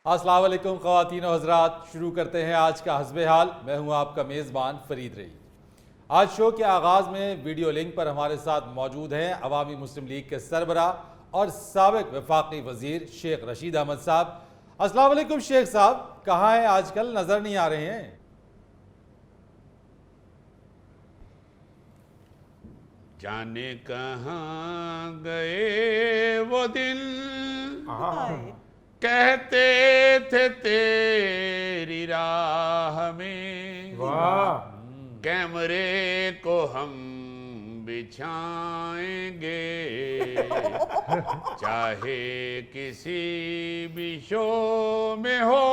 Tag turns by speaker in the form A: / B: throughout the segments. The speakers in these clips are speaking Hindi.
A: अस्सलाम वालेकुम ख़वातीन और हज़रात, शुरू करते हैं आज का हस्बे हाल। मैं हूं आपका मेज़बान फरीद रही। आज शो के आगाज़ में वीडियो लिंक पर हमारे साथ मौजूद हैं अवामी मुस्लिम लीग के सरबराह और साबिक़ वफाकी वज़ीर शेख रशीद अहमद साहब। अस्सलाम वालेकुम शेख साहब, कहाँ हैं आजकल, नज़र नहीं आ रहे हैं?
B: जाने कहाँ गए वो दिन कहते थे तेरी राह में, कैमरे को हम बिछाएंगे चाहे किसी भी शो में हो।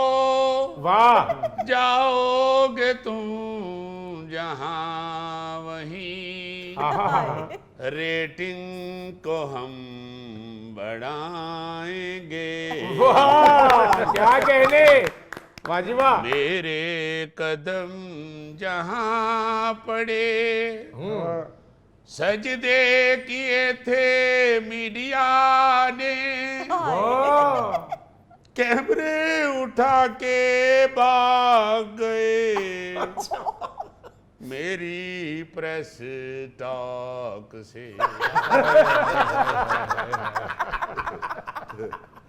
C: वाह,
B: जाओगे तुम जहां वहीं, रेटिंग को हम बढ़ाएंगे।
C: वाह, क्या कहने, वाजिबा।
B: मेरे कदम जहां पड़े, सजदे किए थे मीडिया ने, कैमरे उठा के भाग गए मेरी प्रेस टॉक से।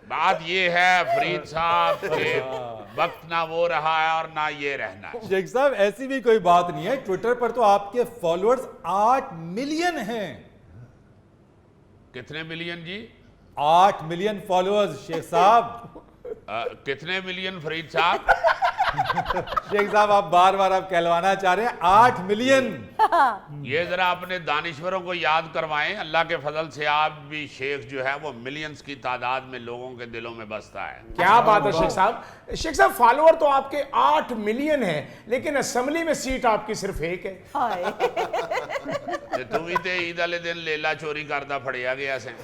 B: बात ये है फरीद साहब के वक्त ना वो रहा है और ना ये रहना है।
A: शेख साहब, ऐसी भी कोई बात नहीं है। ट्विटर पर तो आपके फॉलोअर्स 8 मिलियन हैं।
B: कितने मिलियन जी?
A: 8 मिलियन फॉलोअर्स शेख साहब।
B: कितने मिलियन फरीद साहब?
A: शेख साहब, आप बार बार आप कहलवाना चाह रहे हैं 8 मिलियन।
B: ये जरा अपने दानिश्वरों को याद करवाएं। अल्लाह के फजल से आप भी शेख जो है वो मिलियंस की तादाद में लोगों के दिलों में बसता है।
C: क्या बात है शेख साहब। शेख साहब, फॉलोअर तो आपके 8 मिलियन है, लेकिन असेंबली में सीट आपकी सिर्फ एक है।
B: तू भी ते ईद वाले दिन लेला चोरी करदा फड़िया गया से।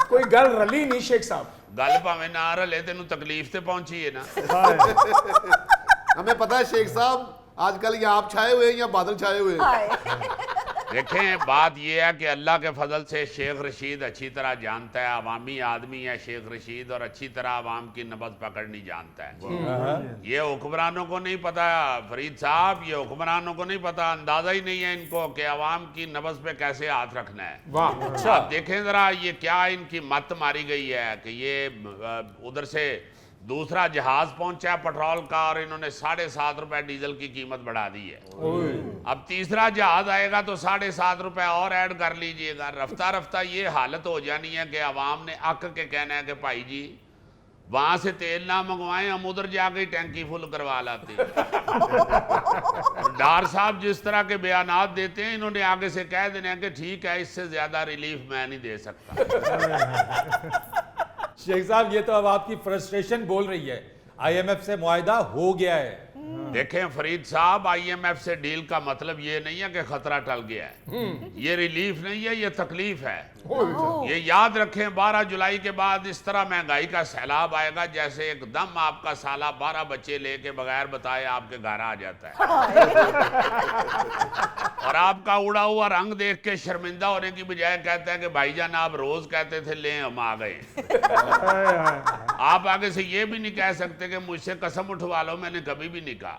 C: कोई गल रली नहीं शेख साहब।
B: गल भावें ना रले, तेनू तकलीफ ते पहुंची है ना।
D: हमें पता है शेख साहब, आजकल या आप छाए हुए हैं या बादल छाए हुए हैं।
B: देखें, बात यह है कि अल्लाह के फजल से शेख रशीद अच्छी तरह जानता है, अवामी आदमी है शेख रशीद, और अच्छी तरह अवाम की नबज़ पकड़नी जानता है। ये हुक्मरानों को नहीं पता फरीद साहब, ये हुक्मरानों को नहीं पता, अंदाजा ही नहीं है इनको कि अवाम की नबज़ पे कैसे हाथ रखना है।
C: वाह,
B: आप देखें जरा ये क्या इनकी मत मारी गई है कि ये उधर से दूसरा जहाज पहुंचा पेट्रोल का और इन्होंने 7.5 रुपए डीजल की कीमत बढ़ा दी है। अब तीसरा जहाज आएगा तो 7.5 रुपए और ऐड कर लीजिएगा। रफ्ता रफ्ता ये हालत हो जानी है कि अवाम ने अक के कहना है कि भाई जी वहां से तेल ना मंगवाएं, हम उधर जाके टैंकी फुल करवा लाते हैं। डार साहब जिस तरह के बयानात देते हैं, इन्होंने आगे से कह देना है कि ठीक है, इससे ज्यादा रिलीफ मैं नहीं दे सकता।
A: शेख साहब, ये तो अब आपकी फ्रस्ट्रेशन बोल रही है। आईएमएफ से मुआहिदा हो गया है।
B: देखें फरीद साहब, आईएमएफ से डील का मतलब ये नहीं है कि खतरा टल गया है। ये रिलीफ नहीं है, ये तकलीफ है। ये याद रखें, 12 जुलाई के बाद इस तरह महंगाई का सैलाब आएगा जैसे एकदम आपका साला 12 बच्चे लेके बगैर बताए आपके घर आ जाता है। और आपका उड़ा हुआ रंग देख के शर्मिंदा होने की बजाय कहता है कि भाईजान आप रोज कहते थे ले हम आ गए। आप आगे से ये भी नहीं कह सकते कि मुझसे कसम उठवा लो, मैंने कभी भी नहीं कहा।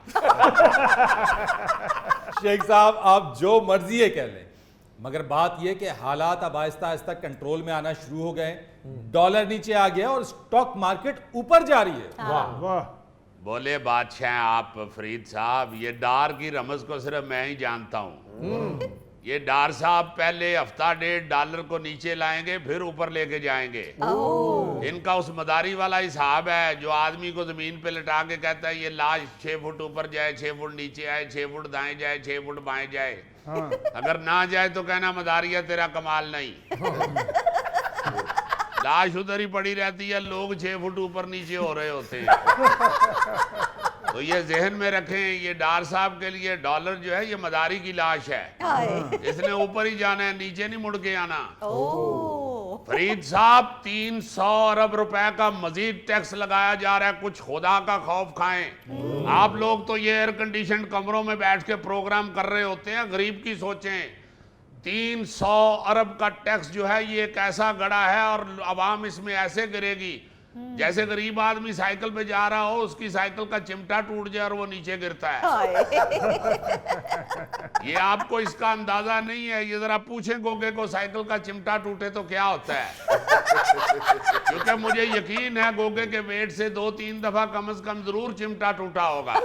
A: शेख साहब, आप जो मर्जी है कह लें, मगर बात यह कि हालात अब आहिस्ता आहिस्ता कंट्रोल में आना शुरू हो गए। डॉलर नीचे आ गया और स्टॉक मार्केट ऊपर जा रही है।
C: वाह वाह,
B: बोले बादशाह आप फरीद साहब, ये डार की रमज को सिर्फ मैं ही जानता हूँ। ये डार साहब पहले हफ्ता डेढ़ डॉलर को नीचे लाएंगे, फिर ऊपर लेके जाएंगे। इनका उस मदारी वाला हिसाब है जो आदमी को जमीन पे लटा के कहता है ये लाश 6 फुट ऊपर जाए, 6 फुट नीचे आए, 6 फुट दाएं जाए, 6 फुट बाएं जाए। अगर ना जाए तो कहना मदारिया तेरा कमाल नहीं। लाश उधर ही पड़ी रहती है, लोग 6 फुट ऊपर नीचे हो रहे होते हैं। तो ये जहन में रखें, ये डार साहब के लिए डॉलर जो है ये मदारी की लाश है। इसने ऊपर ही जाना है, नीचे नहीं मुड़ के आना। फरीद साहब 300 अरब रुपए का मजीद टैक्स लगाया जा रहा है। कुछ खुदा का खौफ खाएं। आप लोग तो ये एयर कंडीशन कमरों में बैठ के प्रोग्राम कर रहे होते हैं, गरीब की सोचें। 300 अरब का टैक्स जो है ये एक ऐसा गड़ा है और अवाम इसमें ऐसे गिरेगी जैसे गरीब आदमी साइकिल पे जा रहा हो, उसकी साइकिल का चिमटा टूट जाए और वो नीचे गिरता है। ये आपको इसका अंदाजा नहीं है। ये जरा पूछें गोगे को, साइकिल का चिमटा टूटे तो क्या होता है। क्योंकि मुझे यकीन है गोगे के वेट से 2-3 दफा कम से कम जरूर चिमटा टूटा होगा।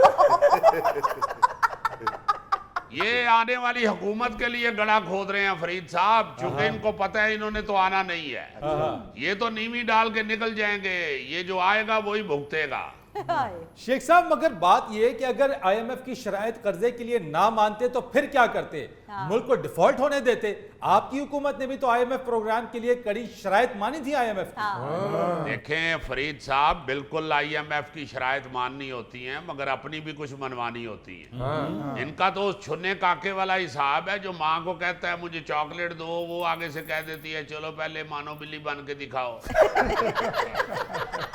B: ये आने वाली हुकूमत के लिए गड़ा खोद रहे हैं फरीद साहब, चूंकि इनको पता है इन्होंने तो आना नहीं है। ये तो नीवी डाल के निकल जाएंगे, ये जो आएगा वही भुगतेगा।
A: शेख साहब, मगर बात यह है कि अगर आईएमएफ की शराइत कर्जे के लिए ना मानते तो फिर क्या करते? मुल्क को डिफॉल्ट होने देते? आपकी हुकूमत ने भी तो आईएमएफ प्रोग्राम के लिए कड़ी शराइत मानी थी आईएमएफ की।
B: देखें फरीद साहब, बिल्कुल आईएमएफ की शराइत माननी होती है, मगर अपनी भी कुछ मनवानी होती है। इनका तो छुन्ने काके वाला हिसाब है। जो माँ को कहता है मुझे चॉकलेट दो, वो आगे से कह देती है चलो पहले मानो बिल्ली बन के दिखाओ।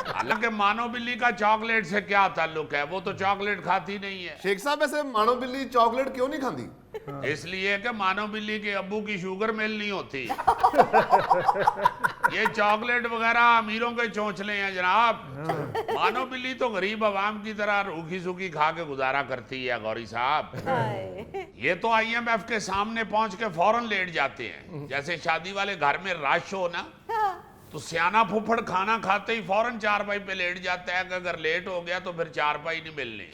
B: हालांकि मानो बिल्ली का चॉकलेट से क्या ताल्लुक है, वो तो चॉकलेट खाती नहीं है।
D: शेख साहब, ऐसे मानो बिल्ली चॉकलेट क्यों नहीं खाती?
B: इसलिए कि मानो बिल्ली के अब्बू की शुगर मिल नहीं होती। ये चॉकलेट वगैरह अमीरों के चौंचले हैं जनाब। मानो बिल्ली तो गरीब आवाम की तरह रूखी सूखी खा के गुजारा करती है गौरी साहब। ये तो आईएमएफ के सामने पहुंच के फौरन लेट जाते हैं। जैसे शादी वाले घर में रश हो ना, तो सियाना फुफड़ खाना खाते ही फौरन चारपाई पे लेट जाता है कि अगर लेट हो गया तो फिर चारपाई नहीं मिलनी।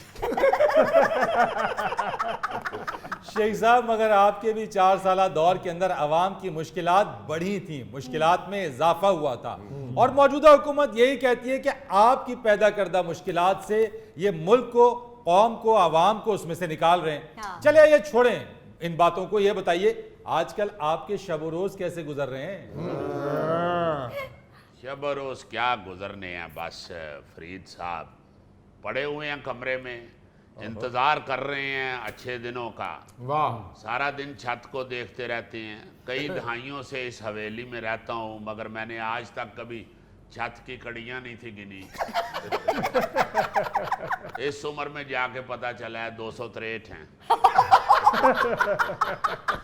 A: शेख साहब, मगर आपके भी 4 साला दौर के अंदर अवाम की मुश्किलात बढ़ी थी, मुश्किलात में इजाफा हुआ था, और मौजूदा हुकूमत यही कहती है कि आपकी पैदा करदा मुश्किलात से ये मुल्क को, कौम को, अवाम को उसमें से निकाल रहे हैं। चले ये छोड़ें इन बातों को, ये बताइए आजकल आपके शब रोज कैसे गुजर रहे हैं?
B: शब रोज क्या गुजरने हैं, बस फरीद साहब पड़े हुए हैं कमरे में, इंतजार कर रहे हैं अच्छे दिनों का।
C: वाह।
B: सारा दिन छत को देखते रहते हैं। कई दहाइयों से इस हवेली में रहता हूं, मगर मैंने आज तक कभी छत की कड़ियां नहीं थी गिनी। इस उम्र में जाके पता चला है 263 हैं।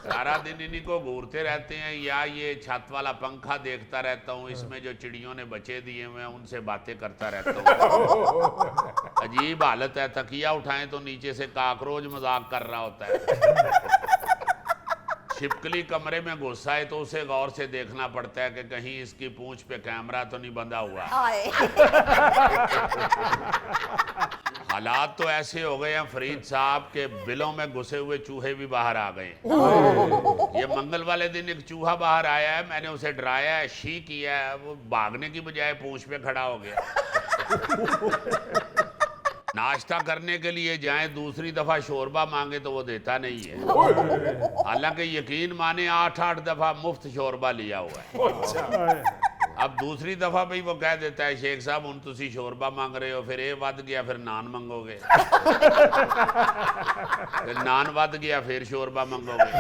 B: सारा दिन इन्हीं को घूरते रहते हैं, या ये छत वाला पंखा देखता रहता हूँ, इसमें जो चिड़ियों ने बच्चे दिए हुए हैं उनसे बातें करता रहता हूँ। अजीब हालत है, तकिया उठाएं तो नीचे से काकरोच मजाक कर रहा होता है। छिपकली कमरे में घुसा है तो उसे गौर से देखना पड़ता है कि कहीं इसकी पूंछ पे कैमरा तो नहीं बंधा हुआ। हालात तो ऐसे हो गए हैं फरीद साहब के बिलों में घुसे हुए चूहे भी बाहर आ गए। ये मंगल वाले दिन एक चूहा बाहर आया है, मैंने उसे डराया है, शी किया है, वो भागने की बजाय पूंछ पे खड़ा हो गया। नाश्ता करने के लिए जाएं, दूसरी दफा शोरबा मांगे तो वो देता नहीं है। हालांकि यकीन माने 8-8 दफा मुफ्त शोरबा लिया हुआ है। अब दूसरी दफा भी वो कह देता है शेख साहब हुण तुसी शोरबा मांग रहे हो, फिर ये वध गया फिर नान मंगोगे, फिर नान वध गया फिर शोरबा मंगोगे,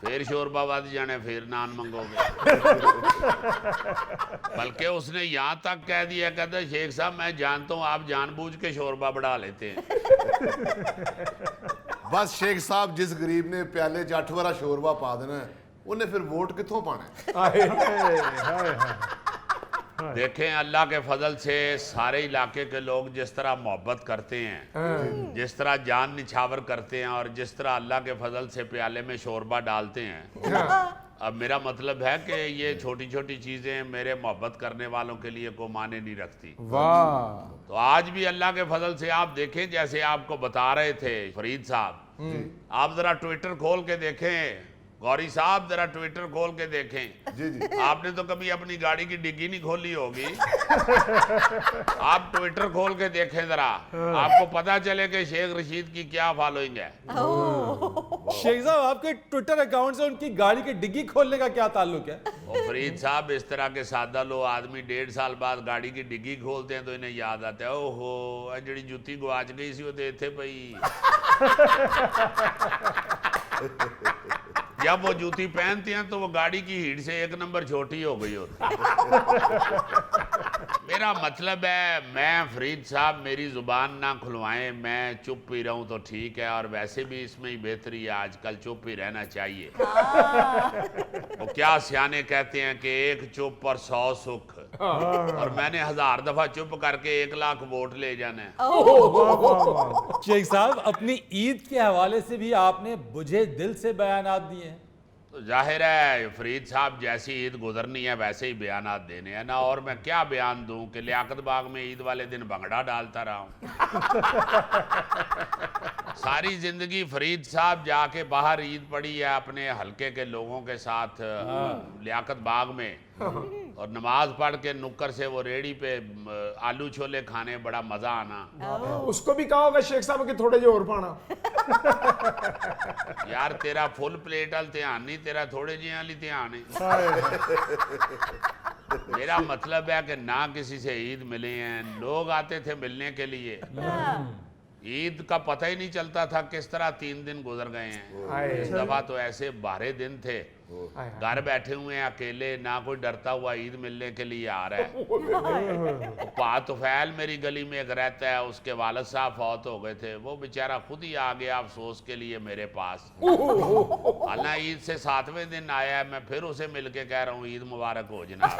B: फिर शोरबा वध जाने फिर नान मंगोगे। बल्कि उसने यहाँ तक कह दिया, कहता शेख साहब मैं जानता हूँ आप जानबूझ के शोरबा बढ़ा लेते हैं।
D: बस शेख साहब, जिस गरीब ने प्याले 'च 8 वारा शोरबा पा देना है, उन्हें फिर वोट कितों पाना है?
B: देखें अल्लाह के फजल से सारे इलाके के लोग जिस तरह मोहब्बत करते हैं, जिस तरह जान निछावर करते हैं, और जिस तरह अल्लाह के फजल से प्याले में शोरबा डालते हैं, अब मेरा मतलब है कि ये छोटी छोटी चीजें मेरे मोहब्बत करने वालों के लिए को माने नहीं रखती।
C: वाह।
B: तो आज भी अल्लाह के फजल से आप देखें, जैसे आपको बता रहे थे फरीद साहब, आप जरा ट्विटर खोल के देखें, गौरी साहब जरा ट्विटर खोल के देखें।
D: जी जी।
B: आपने तो कभी अपनी गाड़ी की डिग्गी नहीं खोली होगी। आप ट्विटर खोल के देखें जरा, आपको पता चले कि शेख रशीद की क्या फॉलोइंग है।
A: शेख साहब, आपके ट्विटर अकाउंट से उनकी गाड़ी की डिग्गी खोलने का क्या ताल्लुक है?
B: और फरीद साहब, इस तरह के सादा लो आदमी 1.5 साल बाद गाड़ी की डिग्गी खोलते हैं तो इन्हें याद आता है, ओहो जी जूती गुआच गई सी वो तो इत्थे पई। जब वो जूती पहनते हैं तो वो गाड़ी की हीट से 1 नंबर छोटी हो गई होती है। मेरा मतलब है, मैं फरीद साहब मेरी जुबान ना खुलवाएं, मैं चुप ही रहूं तो ठीक है, और वैसे भी इसमें ही बेहतरी है, आजकल चुप ही रहना चाहिए। वो क्या सियाने कहते हैं कि एक चुप और 100 सुख, और मैंने 1000 दफा चुप करके 1 लाख वोट ले जाना है।
A: शेख साहब, अपनी ईद के हवाले से भी आपने बुझे दिल से बयानात दिए हैं।
B: तो जाहिर है फरीद साहब, जैसी ईद गुजरनी है वैसे ही बयानात देने हैं ना, और मैं क्या बयान दूं कि लियाकत बाग में ईद वाले दिन भंगड़ा डालता रहा हूं। सारी जिंदगी फरीद साहब जाके बाहर ईद पड़ी है अपने हलके के लोगों के साथ लियाकत बाग में, और नमाज पढ़ के नुक्कर से वो रेडी पे आलू छोले खाने, बड़ा मजा आना।
C: उसको भी कहा होगा शेख साहब कि थोड़े जो और पाना।
B: यार तेरा फुल प्लेट वाल ध्यान नहीं, तेरा थोड़े जे वाली ध्यान है। मेरा मतलब है कि ना किसी से ईद मिले हैं, लोग आते थे मिलने के लिए, ईद का पता ही नहीं चलता था किस तरह 3 दिन गुजर गए हैं। इस दफा तो ऐसे 12 दिन थे, घर बैठे हुए हैं अकेले, ना कोई डरता हुआ ईद मिलने के लिए आ रहा है। पातुफैल मेरी गली में एक रहता है, उसके वालिद साहब फौत हो गए थे, वो बेचारा खुद ही आ गया अफसोस के लिए मेरे पास। हालांकि ईद से 7वें दिन आया है, मैं फिर उसे मिल के कह रहा हूँ ईद मुबारक हो जनाब।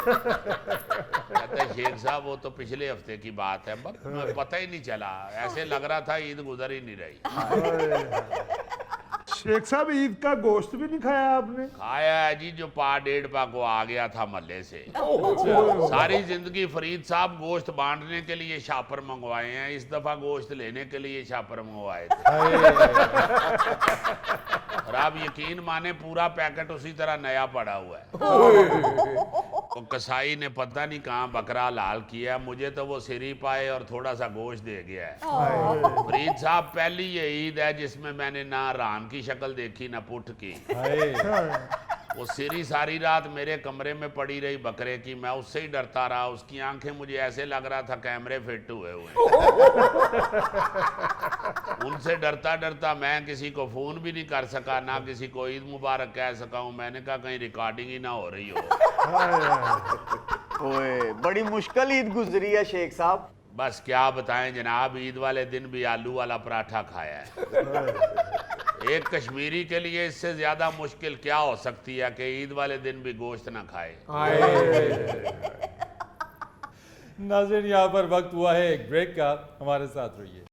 B: कहते शेख साहब वो तो पिछले हफ्ते की बात है, बस पता ही नहीं चला, ऐसे लग रहा था ईद गुजर ही नहीं रही।
E: शेख साहब, ईद का गोश्त भी नहीं खाया आपने?
B: खाया है जी, जो 1.5 पा को आ गया था महल्ले से। सारी जिंदगी फरीद साहब गोश्त बांटने के लिए शापर मंगवाए हैं, इस दफा गोश्त लेने के लिए शापर मंगवाए थे। और आप यकीन माने पूरा पैकेट उसी तरह नया पड़ा हुआ है। तो कसाई ने पता नहीं कहाँ बकरा लाल किया, मुझे तो वो सिरी पाए और थोड़ा सा गोश्त दे गया है। फरीद साहब, पहली ये ईद है जिसमें मैंने ना रान की शक्ल देखी ना पुठ की। वो सिरी सारी रात मेरे कमरे में पड़ी रही बकरे की, मैं उससे ही डरता रहा, उसकी आंखें मुझे ऐसे लग रहा था कैमरे फिट हुए हुए। उनसे डरता डरता मैं किसी को फोन भी नहीं कर सका, ना किसी को ईद मुबारक कह सका हूँ। मैंने कहा कहीं रिकॉर्डिंग ही ना हो रही हो।
F: ओए, बड़ी मुश्किल ईद गुजरी है शेख साहब।
B: बस क्या बताएं जनाब, ईद वाले दिन भी आलू वाला पराठा खाया है। एक कश्मीरी के लिए इससे ज्यादा मुश्किल क्या हो सकती है कि ईद वाले दिन भी गोश्त ना खाए।
A: नाज़रीन, यहाँ पर वक्त हुआ है एक ब्रेक का, हमारे साथ रहिए।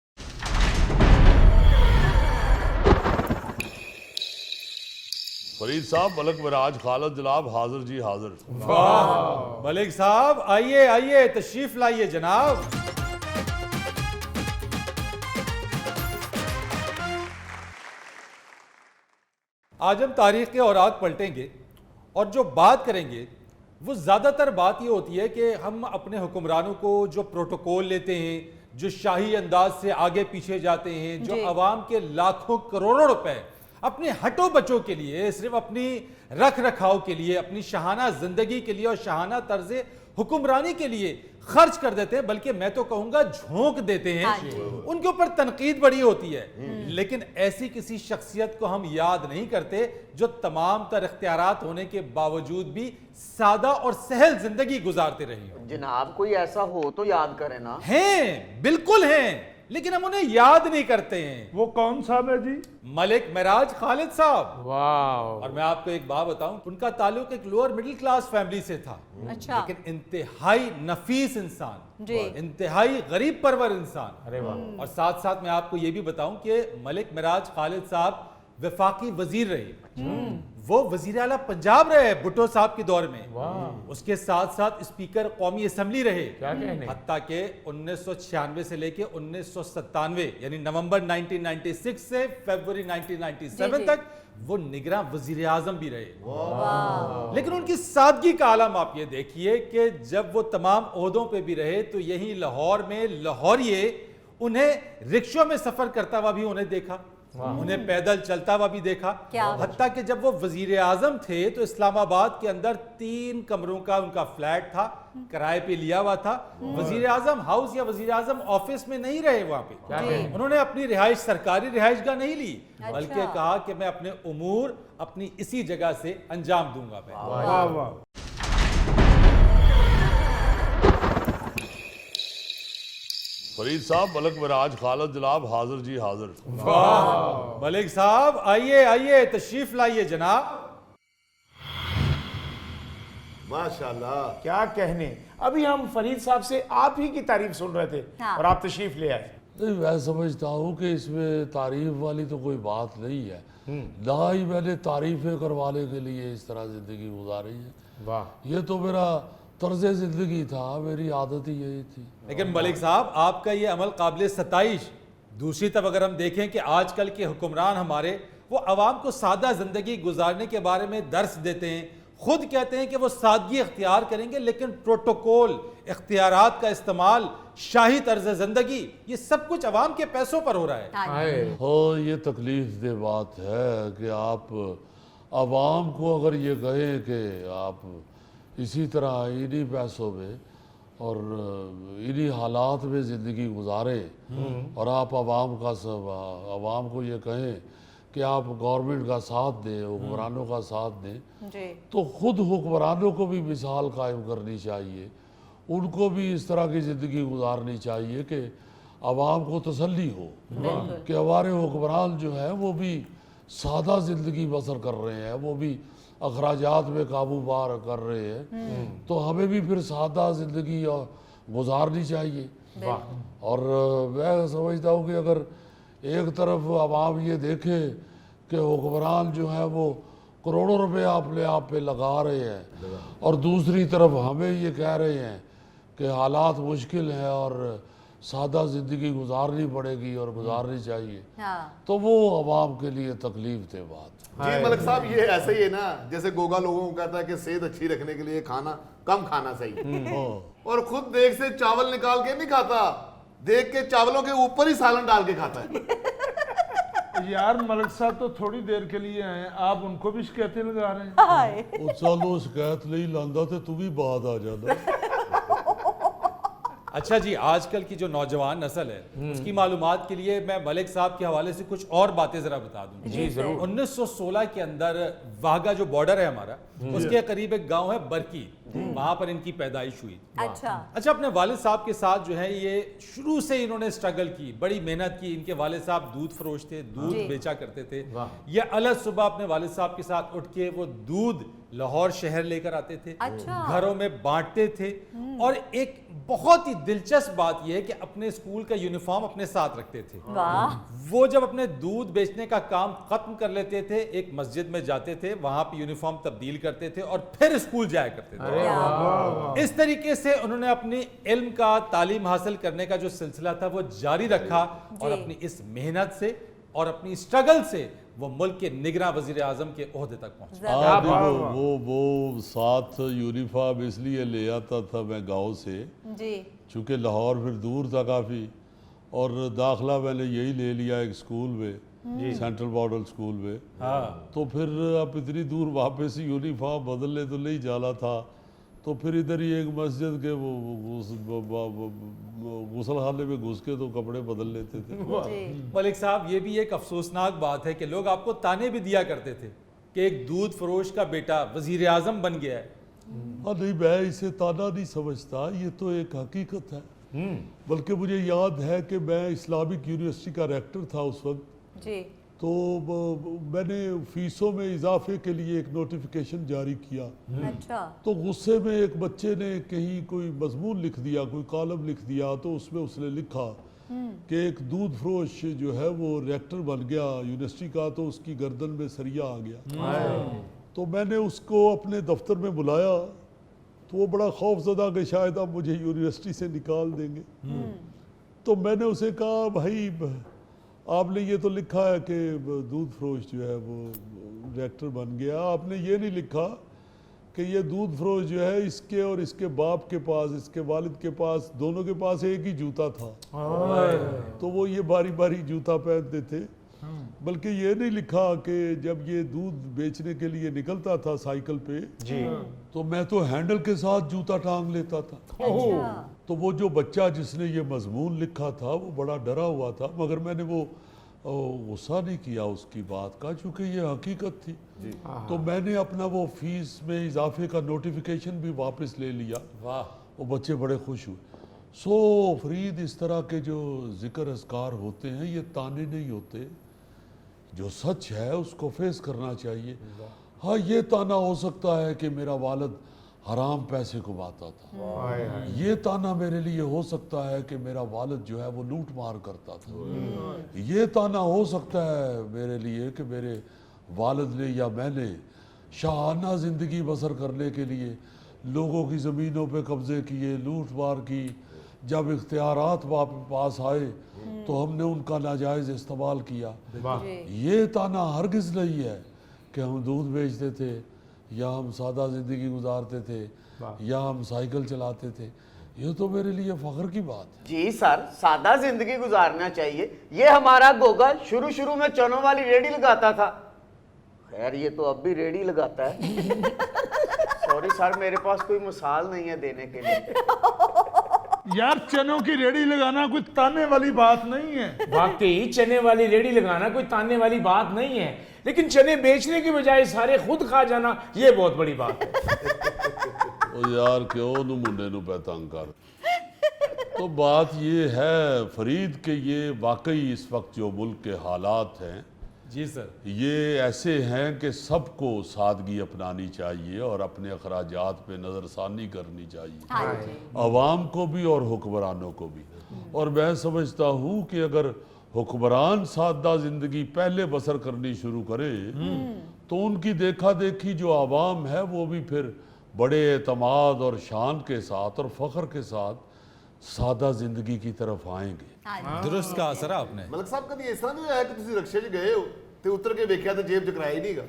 G: फरीद साहब, मलक मिराज खालद जनाब हाजिर जी हाजिर।
A: वाह मलिक साहब, आइए आइए, तशरीफ लाइए जनाब। आज हम तारीख के औराक पलटेंगे और जो बात करेंगे वो ज़्यादातर बात ये होती है कि हम अपने हुक्मरानों को जो प्रोटोकॉल लेते हैं, जो शाही अंदाज से आगे पीछे जाते हैं, जो अवाम के लाखों करोड़ों रुपए अपने हटो बचों के लिए, सिर्फ अपनी रख रखाव के लिए, अपनी शहाना जिंदगी के लिए और शहाना तर्ज हुक्मरानी के लिए खर्च कर देते हैं, बल्कि मैं तो कहूंगा झोंक देते हैं। उनके ऊपर तनकीद बड़ी होती है, लेकिन ऐसी किसी शख्सियत को हम याद नहीं करते जो तमाम तर इख्तियारात होने के बावजूद भी सादा और सहल जिंदगी गुजारते रही हो।
F: जनाब, कोई ऐसा हो तो याद करें ना।
A: हैं, बिल्कुल हैं, लेकिन हम उन्हें याद नहीं करते हैं।
E: वो कौन साहब है जी?
A: मलिक मिराज खालिद साहब।
C: वाह।
A: और मैं आपको एक बात बताऊं, उनका ताल्लुक एक लोअर मिडिल क्लास फैमिली से था।
H: अच्छा।
A: लेकिन इंतहाई नफीस इंसान
H: जी।
A: इंतहाई गरीब परवर इंसान।
C: अरे वाह।
A: और साथ साथ मैं आपको ये भी बताऊं कि मलिक मिराज खालिद साहब वफाकी वजीर रहे, वो वजीर आला पंजाब रहे भुट्टो साहब के दौर में। उसके साथ साथ स्पीकर कौमी असम्बली रहे, हत्ता के 1996 से लेके 1997 यानी नवंबर 1996 से फरवरी 1997 तक वो निगरान वजीर आजम भी रहे। लेकिन उनकी सादगी का आलम आप ये देखिए कि जब वो तमाम ओहदों पे भी रहे तो यही लाहौर में लाहौरिये उन्हें रिक्शों में सफर करता हुआ भी उन्हें देखा, उन्हें पैदल चलता हुआ भी देखा। हत्ता कि जब वो वजीर आजम थे तो इस्लामाबाद के अंदर 3 कमरों का उनका फ्लैट था, किराए पे लिया हुआ था। वजीर आजम हाउस या वजीर आजम ऑफिस में नहीं रहे, वहां पे उन्होंने अपनी रिहाइश सरकारी रिहाइशगाह नहीं ली, बल्कि कहा कि मैं अपने उमूर अपनी इसी जगह से अंजाम दूंगा।
G: फरीद साहब, मलक मिराज खालद जनाब हाजिर जी हाजिर।
A: वाह मलिक साहब, आइए आइए, तशरीफ लाइए जनाब।
D: माशाल्लाह।
C: क्या कहने, अभी हम फरीद साहब से आप ही की तारीफ सुन रहे थे
H: हाँ।
C: और आप तशरीफ ले आए।
G: नहीं, मैं समझता हूँ कि इसमें तारीफ वाली तो कोई बात नहीं है, ना ही मैंने तारीफें करवाने के लिए इस तरह जिंदगी गुजारी है।
C: वाह,
G: ये तो मेरा तर्ज जिंदगी था, मेरी आदत ही यही थी।
A: लेकिन मलिक साहब, आपका ये अमल काबिल सताइश। दूसरी तरफ अगर हम देखें कि आजकल के हुक्मरान हमारे वो अवाम को सादा जिंदगी गुजारने के बारे में दर्स देते हैं, खुद कहते हैं कि वो सादगी इख्तियार करेंगे, लेकिन प्रोटोकॉल, इख्तियारात का इस्तेमाल, शाही तर्ज जिंदगी, ये सब कुछ अवाम के पैसों पर हो रहा है।
G: हाँ, ये तकलीफ दे बात है कि आप आवाम को अगर ये कहें कि आप इसी तरह इन्हीं पैसों में और इन्हीं हालात में ज़िंदगी गुजारें, और आप आवाम को ये कहें कि आप गवर्नमेंट का साथ दें, हुक्मरानों का साथ दें,
H: जी।
G: तो खुद हुक्मरानों को भी मिसाल कायम करनी चाहिए। उनको भी इस तरह की ज़िंदगी गुजारनी चाहिए कि आवाम को तसल्ली हो कि हमारे हुक्मरान जो है वो भी सादा ज़िंदगी बसर कर रहे हैं, वो भी अखराजात में काबू पार कर रहे हैं, तो हमें भी फिर सादा ज़िंदगी गुजारनी चाहिए। और मैं समझता हूँ कि अगर एक तरफ आवाम ये देखे कि हुक्मरान जो है वो करोड़ों रुपए अपने आप पे लगा रहे हैं, और दूसरी तरफ हमें ये कह रहे हैं कि हालात मुश्किल हैं और सादा ज़िंदगी गुजारनी पड़ेगी और गुजारनी चाहिए,
H: हाँ।
G: तो वो आवाम के लिए तकलीफ दे बात।
D: जी मलिक साहब, ये ऐसे ही है ना, जैसे गोगा लोगों को कहता है कि सेहत अच्छी रखने के लिए खाना कम खाना चाहिए, और खुद देख से चावल निकाल के नहीं खाता, देख के चावलों के ऊपर ही सालन डाल के खाता है।
E: यार मलिक साहब तो थोड़ी देर के लिए आए, आप उनको भी शिकायतें लगा रहे हैं।
H: हाय।
G: चलो शिकायत नहीं लांदा तो तू भी बाद आ जाना।
A: अच्छा जी, आजकल की जो नौजवान नस्ल है उसकी मालूमात के लिए मैं मलिक साहब के हवाले से कुछ और बातें जरा बता दूं।
C: जी जरूर।
A: 1916 के अंदर वाघा जो बॉर्डर है हमारा, उसके करीब एक गांव है बरकी, वहां पर इनकी पैदाइश हुई।
H: अच्छा।
A: अपने वालिद साहब के साथ जो है ये शुरू से इन्होंने स्ट्रगल की, बड़ी मेहनत की। इनके वालिद साहब दूध फरोश थे, दूध
H: जी।
A: बेचा करते थे। ये अलग सुबह अपने वालिद साहब के साथ उठ के वो दूध लाहौर शहर लेकर आते थे,
H: अच्छा।
A: घरों में बांटते थे। और एक बहुत ही दिलचस्प बात यह है कि अपने स्कूल का यूनिफॉर्म अपने साथ रखते थे।
H: वाह।
A: वो जब अपने दूध बेचने का काम खत्म कर लेते थे, एक मस्जिद में जाते थे, वहां पे यूनिफॉर्म तब्दील करते थे और फिर स्कूल जाया करते थे। इस तरीके से उन्होंने अपनी इल्म का, तालीम हासिल करने का जो सिलसिला था वो जारी रखा, और अपनी इस मेहनत से और अपनी स्ट्रगल से वो मुल्क के निगरां वजीर आजम के ओहदे तक पहुंचे।
G: वो साथ यूनिफॉर्म इसलिए ले आता था मैं गांव से,
H: जी।
G: चूँकि लाहौर फिर दूर था काफ़ी, और दाखिला मैंने यही ले लिया एक स्कूल में, सेंट्रल मॉडल स्कूल में। तो फिर अब इतनी दूर वापस यूनिफॉर्म बदलने तो नहीं जाना था, तो फिर इधर ही एक मस्जिद के वो गुसलखाने में घुस के तो कपड़े बदल लेते थे।
A: मलिक साहब, ये भी एक अफसोसनाक बात है कि लोग आपको ताने भी दिया करते थे कि एक दूध फरोश का बेटा वजीर आजम बन गया है।
G: हाँ, नहीं, मैं इसे ताना नहीं समझता, ये तो एक हकीकत है। बल्कि मुझे याद है कि मैं इस्लामिक यूनिवर्सिटी का रेक्टर था उस वक्त,
H: जी।
G: तो मैंने फीसों में इजाफे के लिए एक नोटिफिकेशन जारी किया।
H: अच्छा।
G: तो गुस्से में एक बच्चे ने कहीं कोई मजमून लिख दिया, कोई कॉलम लिख दिया, तो उसमें उसने लिखा कि एक दूध फरोश जो है वो रेक्टर बन गया यूनिवर्सिटी का, तो उसकी गर्दन में सरिया आ गया। तो मैंने उसको अपने दफ्तर में बुलाया, तो वो बड़ा खौफजदा कि शायद अब मुझे यूनिवर्सिटी से निकाल देंगे। तो मैंने उसे कहा, भाई आपने ये तो लिखा है कि दूध फरोश जो है वो रेक्टर बन गया, आपने ये नहीं लिखा कि ये दूध फरोश जो है इसके और इसके बाप के पास, इसके वालिद के पास, दोनों के पास एक ही जूता था, तो वो ये बारी बारी जूता पहनते थे। बल्कि ये नहीं लिखा कि जब ये दूध बेचने के लिए निकलता था साइकिल पे
C: जी,
G: तो मैं तो हैंडल के साथ जूता टांग लेता था।
H: अच्छा।
G: तो वो जो बच्चा जिसने ये मजमून लिखा था वो बड़ा डरा हुआ था, मगर मैंने वो गुस्सा नहीं किया उसकी बात का, चूँकि ये हकीकत थी। तो मैंने अपना वो फीस में इजाफे का नोटिफिकेशन भी वापस ले लिया।
A: वाह।
G: वो बच्चे बड़े खुश हुए। सो फरीद, इस तरह के जो जिक्र अज़कार होते हैं ये ताने नहीं होते, जो सच है उसको फेस करना चाहिए। हाँ, ये ताना हो सकता है कि मेरा वालिद हराम पैसे कमाता था, ये ताना मेरे लिए हो सकता है कि मेरा वालिद जो है वो लूट मार करता था, ये ताना हो सकता है मेरे लिए कि मेरे वालिद ने या मैंने शाहाना ज़िंदगी बसर करने के लिए लोगों की ज़मीनों पे कब्ज़े किए, लूट मार की। जब इख्तियारात पास आए तो हमने उनका नाजायज़ इस्तेमाल किया। ये ताना हरगिज़ नहीं है कि हम दूध बेचते थे या हम सादा ज़िंदगी गुजारते थे या हम साइकिल चलाते थे। ये तो मेरे लिए फ़ख्र की बात है।
F: जी सर, सादा जिंदगी गुजारना चाहिए। ये हमारा गोगा शुरू में चनों वाली रेडी लगाता था, खैर ये तो अब भी रेडी लगाता है। सॉरी सर, मेरे पास कोई मिसाल नहीं है देने के लिए।
E: यार, चनों की रेडी लगाना कोई ताने वाली बात नहीं है।
C: वाकई चने वाली रेडी लगाना कोई ताने वाली बात नहीं है, लेकिन चने बेचने की बजाय सारे खुद खा जाना ये बहुत बड़ी बात है।
G: ओ यार, क्यों नू मुंडे नू पे तंग कर। तो बात ये है फरीद कि ये वाकई इस वक्त जो मुल्क के हालात हैं,
A: जी सर,
G: ये ऐसे हैं कि सबको सादगी अपनानी चाहिए और अपने अखराजात पे नज़रसानी करनी चाहिए, अवाम को भी और हुक्मरानों को भी। और मैं समझता हूँ कि अगर हुक्मरान सादा ज़िंदगी पहले बसर करनी शुरू करे तो उनकी देखा देखी जो आवाम है वो भी फिर बड़े एतमाद और शान के साथ और फ़ख्र के साथ सादा ज़िंदगी की तरफ आएंगे।
A: दुरुस्त कहा सर आपने।
D: ਮਲਕ ਸਾਹਿਬ ਕਦੀ ਇਸ ਤਰ੍ਹਾਂ ਨਹੀਂ ਹੋਇਆ ਕਿ ਤੁਸੀਂ ਰਕਸ਼ੇ 'ਚ ਗਏ ਹੋ ਤੇ ਉਤਰ ਕੇ ਵੇਖਿਆ ਤੇ ਜੇਬ 'ਚ ਕਿਰਾਇਆ ਹੀ ਨਹੀਂਗਾ?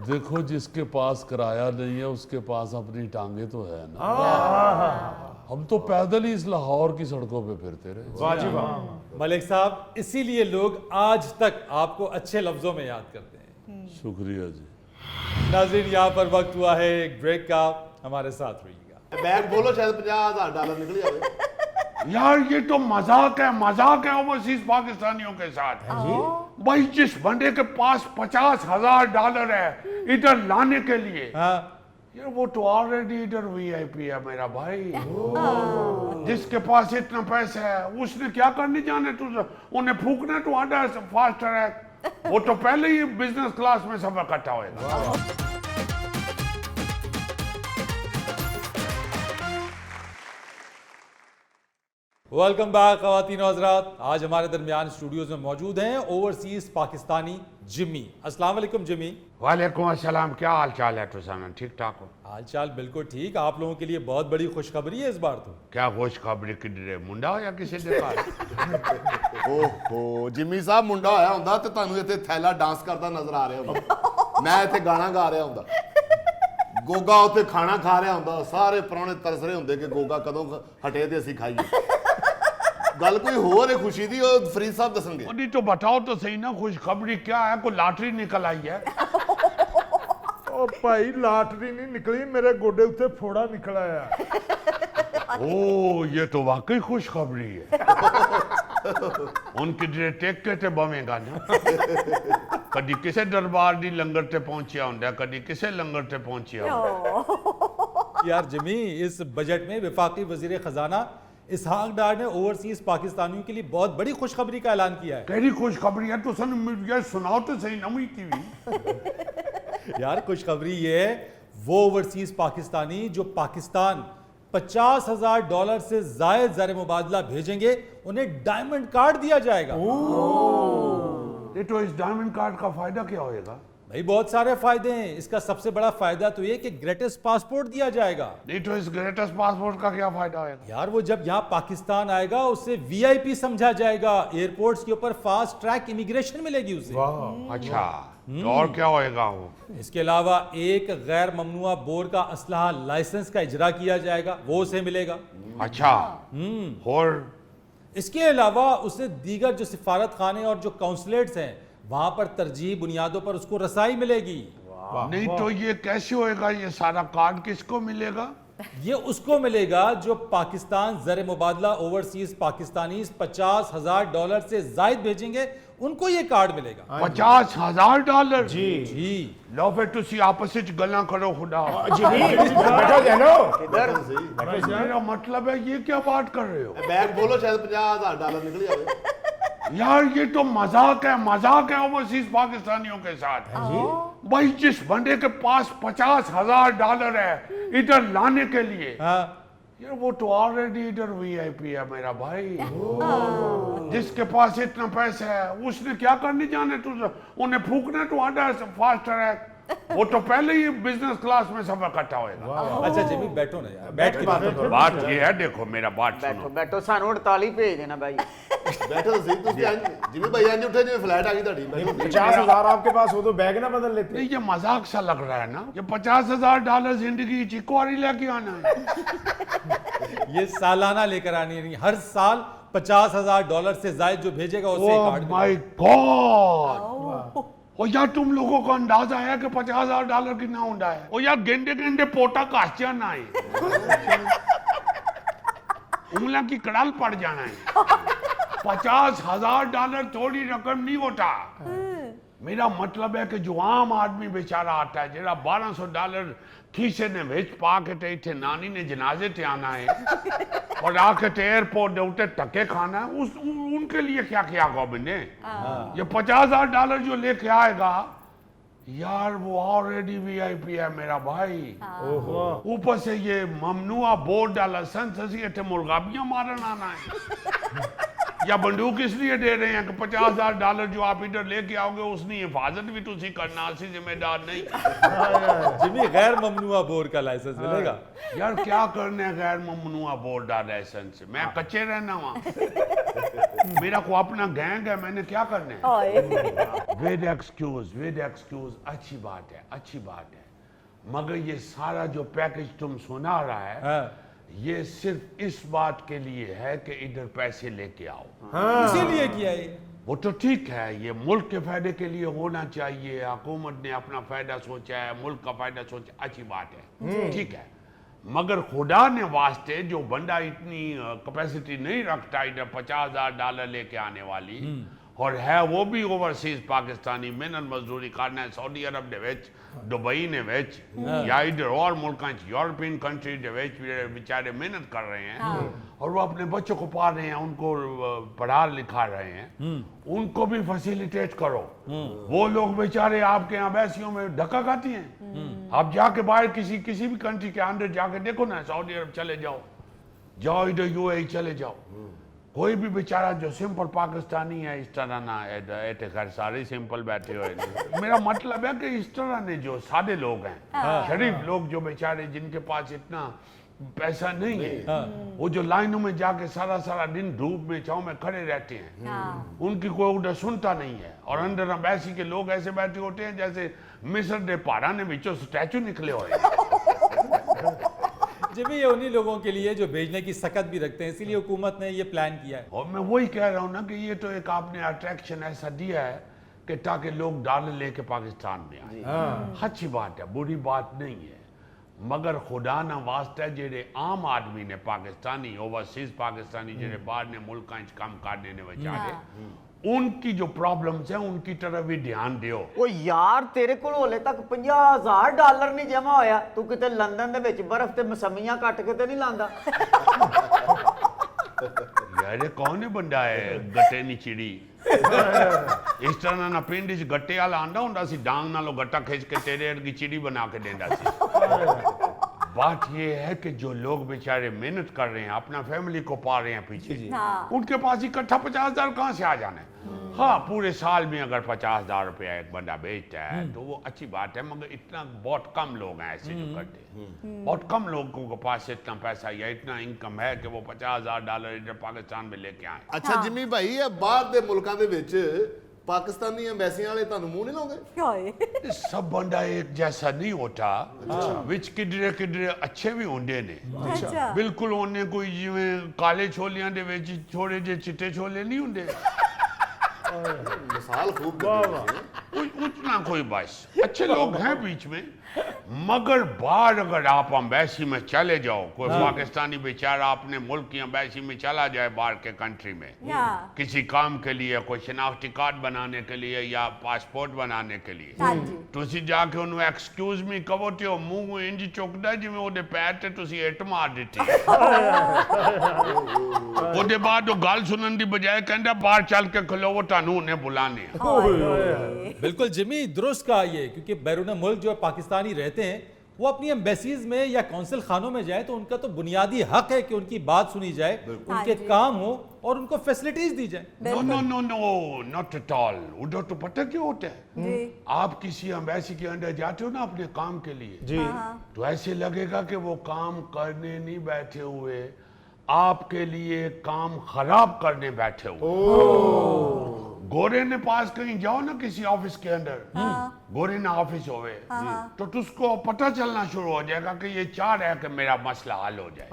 G: देखो, जिसके पास किराया नहीं है उसके पास अपनी टांगे तो है ना। हम तो पैदल ही इस लाहौर की सड़कों पे फिरते रहे।
A: मलिक साहब, इसीलिए लोग आज तक आपको अच्छे लफ्जों में याद करते हैं।
G: शुक्रिया जी।
A: नाज़रीन, यहाँ पर वक्त हुआ है एक ब्रेक का, हमारे साथ रहिएगा।
D: बैग बोलो, शायद $50,000 निकल जाए।
B: यार ये तो मजाक है ओवरसीज पाकिस्तानियों के साथ। भाई, जिस बंदे के पास $50,000 है इधर लाने के लिए,
A: हाँ,
B: यार वो तो ऑलरेडी इधर वीआईपी है मेरा भाई। जिसके पास इतना पैसा है उसने क्या करने जाने, तुझे उन्हें फूकना तो आधा फास्टर है, वो तो पहले ही बिजनेस क्लास में सब इकट्ठा होएगा।
A: वेलकम बैक ख़वातीन और हज़रात। आज हमारे दरमियान स्टूडियोज में मौजूद हैं ओवरसीज पाकिस्तानी जिम्मी। अस्सलाम वालेकुम जिम्मी।
B: वालेकुम अस्सलाम, क्या हाल चाल है तुसाना? ठीक ठाक हो?
A: हाल चाल बिल्कुल ठीक। आप लोगों के लिए बहुत बड़ी खुशखबरी है इस बार तो।
B: क्या खुशखबरी किधर मुंडा हो या किसी ने कहा?
D: ਓਹੋ ਜਿੰਮੀ ਸਾਹਿਬ, ਮੁੰਡਾ ਹੋਇਆ ਹੁੰਦਾ ਤੇ ਤੁਹਾਨੂੰ ਇੱਥੇ ਥੈਲਾ ਡਾਂਸ ਕਰਦਾ ਨਜ਼ਰ ਆ ਰਿਹਾ ਹੁੰਦਾ, ਮੈਂ ਇੱਥੇ ਗਾਣਾ ਗਾ ਰਿਹਾ ਹੁੰਦਾ, ਗੋਗਾ ਉੱਥੇ ਖਾਣਾ ਖਾ ਰਿਹਾ ਹੁੰਦਾ, ਸਾਰੇ ਪ੍ਰਾਹੁਣੇ ਤਰਸ ਰਹੇ ਹੁੰਦੇ ਕਿ ਗੋਗਾ ਕਦੋਂ ਹਟੇ ਤੇ ਅਸੀਂ ਖਾਈਏ। ਗੱਲ ਕੋਈ ਹੋਰ ਹੈ ਖੁਸ਼ੀ ਦੀ, ਉਹ ਫਰੀਦ ਸਾਹਿਬ ਦੱਸਣਗੇ।
B: नहीं तो बताओ तो सही ना, खुशखबरी क्या है? कोई लॉटरी निकल आई है?
E: ओ भाई, लाटरी नहीं निकली, मेरे गोडे उत्ते फोड़ा निकल आया।
B: ओ, ये तो वाकई खुशखबरी है। उनकी जे टेक के ते बवेगा ना। कदी किसे दरबार दी लंगर ते पहुंचिया हुंदा, कदी किसे लंगर ते पहुंचिया हुंदा।
A: यार जिम्मी, इस बजट में वफाकी वजीर खजाना इसहाक डार ने ओवरसीज पाकिस्तानियों के लिए बहुत बड़ी खुशखबरी का ऐलान किया है।
B: केड़ी खुशखबरी है? तो सन मीडिया सुनाओ तो सही ना हुई टीवी।
A: यार खुशखबरी ये है, वो ओवरसीज पाकिस्तानी जो पाकिस्तान $50,000 से जायद ज़र मुबादला भेजेंगे उन्हें डायमंड कार्ड दिया जाएगा।
B: ये तो इस डायमंड कार्ड का फायदा क्या होएगा?
A: भाई बहुत सारे फायदे हैं। इसका सबसे बड़ा फायदा तो ये कि ग्रेटेस्ट पासपोर्ट दिया जाएगा।
B: नहीं तो इस ग्रेटेस्ट पासपोर्ट का क्या फायदा होएगा?
A: यार वो जब यहाँ पाकिस्तान आएगा उसे वीआईपी समझा जाएगा, एयरपोर्ट्स के ऊपर फास्ट ट्रैक इमिग्रेशन मिलेगी उसे।
B: अच्छा, तो और क्या होएगा वो?
A: इसके अलावा एक गैर ममनुआ बोर का असलहा लाइसेंस का इजरा किया जाएगा, वो उसे मिलेगा।
B: अच्छा, और
A: इसके अलावा उसे दीगर जो सिफारत खाने और जो काउंसलेट्स हैं वहां पर तरजीह बुनियादों पर उसको रसाई मिलेगी।
B: नहीं तो ये कैसे होएगा? ये सारा कार्ड किसको मिलेगा?
A: ये उसको मिलेगा जो पाकिस्तान ज़र मुबादला ओवरसीज पाकिस्तानी $50,000 से जायद भेजेंगे, उनको ये कार्ड मिलेगा।
B: 50,000 डॉलर
C: जी
A: जी
B: लो फिर तुसी आपस में गल्ला करो खुदा।
C: जिमी बैठो जानो
F: किधर
B: मेरा मतलब है ये क्या बात कर रहे हो
D: बैग बोलो शायद $50,000 निकल जाए।
B: यार, ये तो मजाक है ओवरसीज पाकिस्तानियों के साथ। भाई जिस बंदे के पास $50,000 है इधर लाने के लिए,
A: हाँ
B: यार वो तो ऑलरेडी इधर वीआईपी है मेरा भाई। जिसके पास इतना पैसा है उसने क्या करने जाने, तुझे उन्हें फूकना तो आधा फास्टर है, वो तो पहले ही बिजनेस क्लास में सब इकट्ठा होएगा।
A: अच्छा जिमी बैठो ना यार, बैठ के बात करो।
B: बात ये है, देखो मेरा बात
F: बैठो
B: सुनो।
F: बैठो सानू 48 भेज देना भाई।
D: बैठो तो सही तुसी जिमी भाई आज उठे जिਵੇਂ फ्लैट आ गई ਤੁਹਾਡੀ।
C: 50,000 आपके पास हो तो बैग ना बदल लेते।
B: नहीं, ये मजाक सा लग रहा है ना। ये $50,000 जिंदगी चिको वाली लेके आना है।
A: ये सालाना लेकर आनी नहीं, हर साल $50,000 से ज्यादा जो भेजेगा उससे
B: ओह
A: कार्ड
B: माय गॉड। ओ यार, तुम लोगों को अंदाजा है कि $50,000 कितना होता है? ओ यार, गेंडे गेंडे पोटा काश्चा ना है, उंगला की कड़ाल पड़ जाना है। $50,000 थोड़ी रकम नहीं होता। मेरा मतलब है कि जो आम आदमी बेचारा आता है, जरा $1200 खीसे ने भेज पा के ते इत्थे नानी ने जनाजे ते आना है और आके ते एयरपोर्ट दे उते टके खाना है, उनके लिए क्या किया गवर्नमेंट ने? ये $50,000 जो लेके आएगा यार, वो ऑलरेडी वीआईपी है मेरा भाई। ऊपर से ये ममनुआ बोर्ड डाला संससी इत्थे मुर्गाबियां मारन आना है। या बंदूक इसलिए दे रहे हैं कि $50,000 जो आप इधर लेके आओगे उसकी हिफाजत भी तुसी करना, असी जिम्मेदार नहीं।
A: जिमी गैर ममनुआ बोर का लाइसेंस मिलेगा।
B: यार क्या करने गैर ममनुआ बोर्ड का लाइसेंस, मैं कच्चे रहना वहां। मेरा को अपना गैंग है, मैंने क्या करना है? विद एक्सक्यूज अच्छी बात है, अच्छी बात है, मगर ये सारा जो पैकेज तुम सुना रहा है,
A: हाँ।
B: ये सिर्फ इस बात के लिए है कि इधर पैसे लेके आओ।
A: इसीलिए किया है।
B: वो तो ठीक है, ये मुल्क के फायदे के लिए होना चाहिए। हुकूमत ने अपना फायदा सोचा है, मुल्क का फायदा सोचा, अच्छी बात है, ठीक है। मगर खुदा ने वास्ते जो बंदा इतनी कैपेसिटी नहीं रखता इधर $50,000 लेके आने वाली, और है वो भी ओवरसीज पाकिस्तानी, मेहनत मजदूरी करना है सऊदी अरब दे विच, दुबई ने विच, या इधर और मुल्कां यूरोपियन कंट्री दे विच बेचारे मेहनत कर रहे हैं, और वो अपने बच्चों को पाल रहे हैं, उनको पढ़ा लिखा रहे हैं, उनको भी फैसिलिटेट करो। वो लोग बेचारे आपके यहाँ बैसियों में धक्का खाती हैं। आप जाके बाहर किसी भी कंट्री के अंदर जाके देखो ना, सऊदी अरब चले जाओ इधर यूएई चले जाओ, कोई भी बेचारा जो सिंपल पाकिस्तानी है इस तरह ना है, खैर सारे सिंपल बैठे हुए। मेरा मतलब है कि इस तरह ने जो सादे लोग हैं, शरीफ लोग जो बेचारे जिनके पास इतना पैसा नहीं है, वो जो लाइनों में जाके सारा दिन धूप में छांव में खड़े रहते हैं, उनकी कोई उधर सुनता नहीं है, और अंदर अम्बेसी के लोग ऐसे बैठे होते हैं जैसे मिस्र दे पहाड़ा ने बिचो स्टैचू निकले हुए।
A: जिमी ये उन्हीं लोगों के लिए जो भेजने की सकत भी रखते हैं, इसीलिए हुकूमत ने ये प्लान किया है।
B: और मैं वही कह रहा हूँ ना कि ये तो एक आपने अट्रैक्शन ऐसा दिया है कि ताकि लोग डॉलर लेके पाकिस्तान में आए। अच्छी बात है, बुरी बात नहीं है, मगर खुदा ना वास्ता जेड़े आम आदमी ने पाकिस्तानी ओवरसीज पाकिस्तानी जेड़े बाहर ने मुल्क कम करने ने बेचारे, उनकी जो प्रॉब्लम्स हैं उनकी तरफ भी ध्यान दियो।
F: ओ यार, तेरे को होले तक $50,000 नहीं जमा होया, तू किते लंदन दे विच बर्फ ते मसमियां कट के ते नहीं लांदा?
B: यार कौन है बंदा है गट्टे नी चिड़ी। इस तरह ना पिंड च गट्टे वाला आंदा हुंदा सी, डांग नालों गट्टा खिंच के तेरे अरगी चिड़ी बना के देंदा सी। बात ये है कि जो लोग बेचारे मेहनत कर रहे हैं, अपना फैमिली को पाल रहे हैं पीछे, उनके पास इकट्ठा $50,000 कहाँ से आ जाना है? हाँ, पूरे साल में अगर $50,000 एक बंदा बेचता है तो वो अच्छी बात है, मगर इतना बहुत कम लोग हैं ऐसे जो करते हैं। बहुत कम लोगों के पास इतना पैसा या इतना इनकम है कि वो $50,000 इधर पाकिस्तान में लेके आए।
D: अच्छा जिमी भाई, ये बाहर दे मुल्कां दे विच पाकिस्तानी एम्बेसियां वाले ਤੁਹਾਨੂੰ ਮੂੰਹ नहीं लाओगे?
B: सब बंदा एक जैसा नहीं होता, विच किधरे अच्छे भी होंगे ने, बिल्कुल उन्हें कोई जिवें काले छोलियां दे विच थोड़े जे चिट्टे छोले नहीं होंगे।
D: मिसाल खूब
B: कुछ ना कोई बस अच्छे लोग हैं बीच में, मगर बाहर अगर आप अम्बेसी में चले जाओ, कोई पाकिस्तानी बेचारा अपने मुल्क की अम्बेसी में चला जाए बाहर के कंट्री में किसी काम के लिए, कोई शनाख्ती कार्ड बनाने के लिए या पासपोर्ट बनाने के लिए, तुसी जाके उन्हें एक्सक्यूज मी कहो तो मुंह इंज चुकदा जिवें ओदे पैर ते तुसी इट मार दित्ती। ओदे बाद वो गल सुनन दी बजाय कहंदा बाहर चल के खलोवो तानू उन्हें बुलाने।
A: बिल्कुल जिमी दुरुस्त कहा ये, क्योंकि बैरून मुल्क जो पाकिस्तानी रहते हैं वो अपनी एम्बेसीज में या कौंसिल खानों में जाए तो उनका तो बुनियादी हक है कि उनकी बात सुनी जाए, उनके काम हो और उनको फैसिलिटीज दी जाए।
B: No no no no not at all. उधर तो पता क्या होता है, आप किसी एम्बेसी के अंदर जाते हो ना अपने काम के लिए जी, तो ऐसे लगेगा कि वो काम करने नहीं बैठे हुए, आपके लिए काम खराब करने बैठे हुए। गोरे ने पास कहीं जाओ ना किसी ऑफिस के अंदर, गोरे ना ऑफिस होवे तो तुझको पता चलना शुरू हो जाएगा कि ये चाह रहा है कि मेरा मसला हल हो जाए।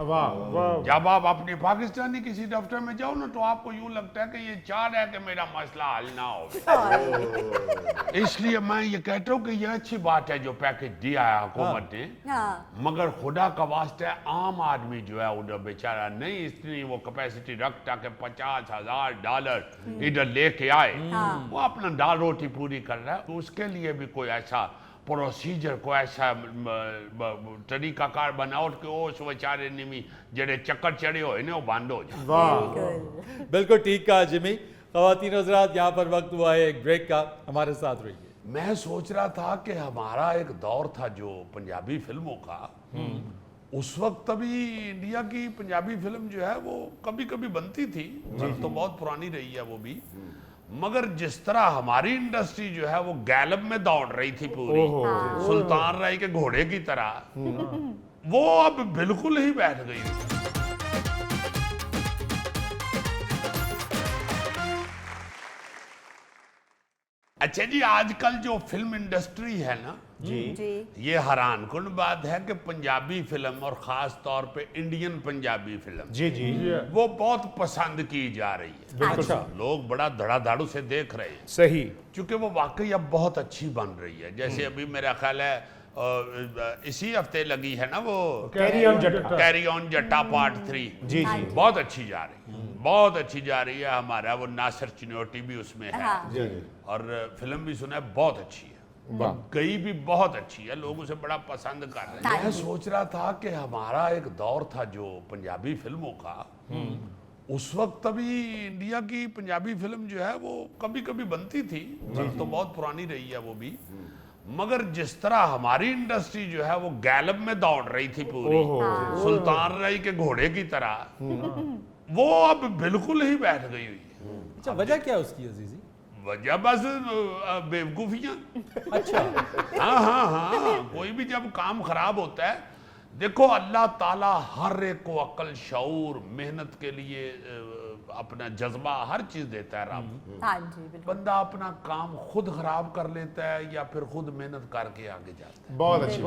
B: जब आप अपने पाकिस्तानी किसी दफ्तर में जाओ ना तो आपको यूं लगता है कि ये चाह रहा है कि मेरा मसला हल ना हो। इसलिए मैं ये कहता हूँ कि ये अच्छी बात है जो पैकेज दिया है हुकूमत ने, मगर खुदा का वास्ते आम आदमी जो है उधर बेचारा नहीं इतनी वो कैपेसिटी रखता कि $50,000 इधर लेके आए, वो अपना दाल रोटी पूरी कर रहा है। तो उसके लिए भी कोई ऐसा प्रोसीजर, कोई ऐसा तरीकाकार बनाओ कि उस बेचारे निमी जेड़े चक्कर चढ़े हो ना वो बंद हो जाए।
A: बिल्कुल ठीक कहा जिमी। ख़वातीन हज़रात, यहाँ पर वक्त हुआ है एक ब्रेक का, हमारे साथ रहिए।
B: मैं सोच रहा था कि हमारा एक दौर था जो पंजाबी फिल्मों का, उस वक्त तभी इंडिया की पंजाबी फिल्म जो है वो कभी कभी बनती थी, तो बहुत पुरानी रही है वो भी, मगर जिस तरह हमारी इंडस्ट्री जो है वो गैलब में दौड़ रही थी पूरी सुल्तान राय के घोड़े की तरह, वो अब बिल्कुल ही बैठ गई। अच्छा जी, आजकल जो फिल्म इंडस्ट्री है ना जी, ये हैरान कुन बात है कि पंजाबी फिल्म और खास तौर पे इंडियन पंजाबी फिल्म जी जी वो बहुत पसंद की जा रही है। अच्छा, लोग बड़ा धड़ाधड़ से देख रहे हैं। सही, क्योंकि वो वाकई अब बहुत अच्छी बन रही है। जैसे अभी मेरा ख्याल है इसी हफ्ते लगी है ना वो कैरी ऑन जट्टा पार्ट 3 जी जी, बहुत अच्छी जा रही है, बहुत अच्छी जा रही है। हमारा वो नासिर चिन्योटी भी उसमें है और फिल्म भी सुना है बहुत अच्छी है, गई भी बहुत अच्छी है, लोग उसे बड़ा पसंद कर रहे हैं। मैं सोच रहा था कि हमारा एक दौर था जो पंजाबी फिल्मों का, उस वक्त तभी इंडिया की पंजाबी फिल्म जो है वो कभी कभी बनती थी, तो बहुत पुरानी रही है वो भी, मगर जिस तरह हमारी इंडस्ट्री जो है वो गैलब में दौड़ रही थी पूरी सुल्तान राय के घोड़े की तरह, वो अब बिल्कुल ही बैठ गई हुई है।
A: अच्छा, वजह क्या है उसकी अजीजी?
B: वजह बस बेवकूफियां। अच्छा, हाँ हाँ हाँ, कोई भी जब काम खराब होता है, देखो अल्लाह ताला हर एक को अक्ल, शऊर, मेहनत के लिए अपना जज्बा, हर चीज देता है रब।
H: हाँ जी, बिल्कुल।
B: बंदा अपना काम खुद खराब कर लेता है या फिर खुद मेहनत करके आगे जाता है।
E: बहुत अच्छी,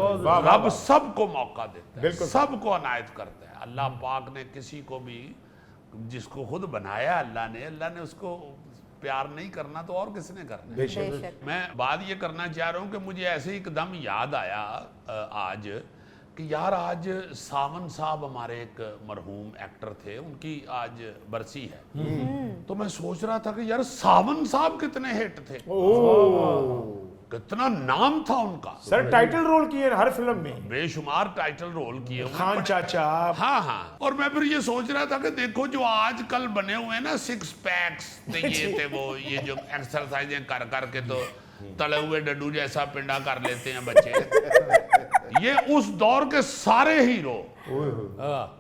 B: रब सबको मौका देता है, सबको अनायत करता है। अल्लाह पाक ने किसी को भी, जिसको खुद बनाया अल्लाह ने उसको प्यार नहीं करना तो और किसने करना।
H: बेशक।
B: मैं बात ये करना चाह रहा हूँ कि मुझे ऐसे एकदम याद आया आज कि यार आज सावन साहब हमारे एक मरहूम एक्टर थे, उनकी आज बरसी है, तो मैं सोच रहा था कि यार सावन साहब कितने हिट थे, कितना नाम था उनका।
C: सर टाइटल रोल किए हर फिल्म में,
B: बेशुमार टाइटल रोल किए,
C: खान चाचा।
B: हाँ हाँ, और मैं फिर ये सोच रहा था कि देखो जो आजकल बने हुए ना 6 पैक्स, ये थे वो, ये जो एक्सरसाइजें कर करके तो तले हुए डड्डू जैसा पिंडा कर लेते हैं बच्चे, ये उस दौर के सारे हीरो,